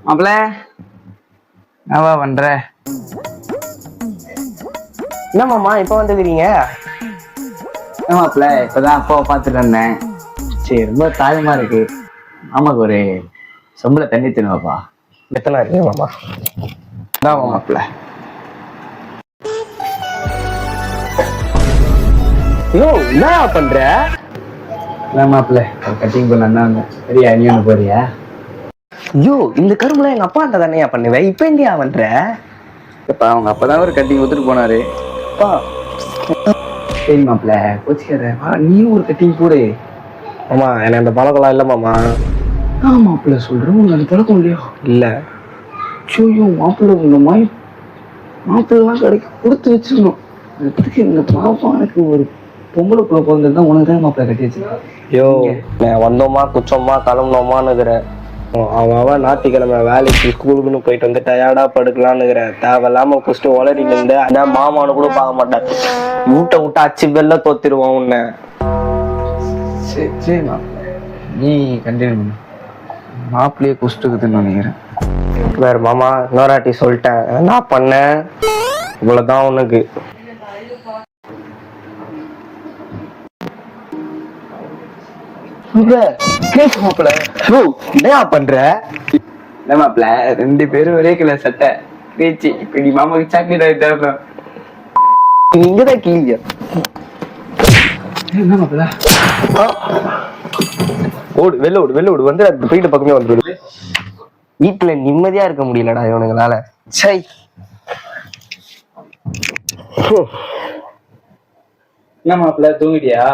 மாப்பிள்ள என்னவா பண்ற? என்ன மாமா இப்ப வந்துக்கிறீங்க? மாப்பிள்ள இப்பதான் அப்பாவை பார்த்துட்டு வந்தேன். சரி ரொம்ப தாயமா இருக்கு. மாமாக்கு ஒரு சொம்புல தண்ணி தருவாப்பா. எத்தனை இருக்கீங்க மாமா? தான் மாப்பிள்ள. யோ என்ன பண்ற? மாப்பிள்ள கட்டிங் பண்ணா சரியா? நீ ஒண்ணு போறியா? ஐயோ இந்த கரும்புல எங்க அப்பா தானே பண்ணுவேன். இப்ப எங்கயா பண்ற? இப்ப அவங்க அப்பதான் ஒரு கட்டிங் கொடுத்துட்டு போனாரு. அப்பா சரி மாப்பிள்ள கோச்சிக்கிற, நீயும் ஒரு கட்டிங் போடு. மாமா எனக்கு அந்த பழக்கம்லாம் இல்ல மாமா. மாப்பிள்ள சொல்றேன், உனக்கு அது பழக்கம் இல்லையோ? இல்ல. ஐயோ மாப்பிள்ள உங்க மாதிரி மாப்பிள்ளலாம் கடைக்கு கொடுத்து வச்சிடணும். அதுக்கு இந்த பாப்பா எனக்கு ஒரு பொம்பளை பிள்ளை பிறந்ததுதான் உனக்கு தான் மாப்பிள்ள கட்டி வச்சிருக்கேன். யோ நான் வந்தோமா குச்சோமா கிளம்புனோமான்னுக்கிறேன். அவன் ஞாயிற்றுக்கிழமை வேலைக்கு ஸ்கூலுக்குன்னு போயிட்டு வந்து டயர்டா படுக்கலான்னுக்கிறேன். தேவையில்லாம குடிச்சிட்டு உளறிட்டு இருந்து அதான் மாமானு கூட பார்க்க மாட்டேன். ஊட்ட விட்டு அச்சு வெள்ள தோத்திருவான் உன்னை. சரி சரி மாப்பிள்ள நீ கண்டினியூ பண்ணு. மாப்பிள்ளையே குஷ்டுக்குதுன்னு நினைக்கிறேன். வேற மாமா இன்னொராட்டி சொல்லிட்டேன் நான் பண்ணேன் இவ்வளவுதான் உனக்கு. மாப்பிள்ள என்ன பண்ற? இல்ல மாப்பிள்ள ரெண்டு பேரும் ஒரே கலர் சட்டை கிரீச்சி. இப்ப நீ மாமாக்கு சாக்லேட் ஆகி தேவை. இங்கதான் கிளிய. என்ன மாப்பிள்ள? ஓடு வெளில ஓடு வெளில ஓடு வந்து அந்த வீட்டு பக்கமே வந்துடு. வீட்டுல நிம்மதியா இருக்க முடியலடா இவனுங்களால. சை என்ன மாப்பிள்ள தூங்கிட்டியா?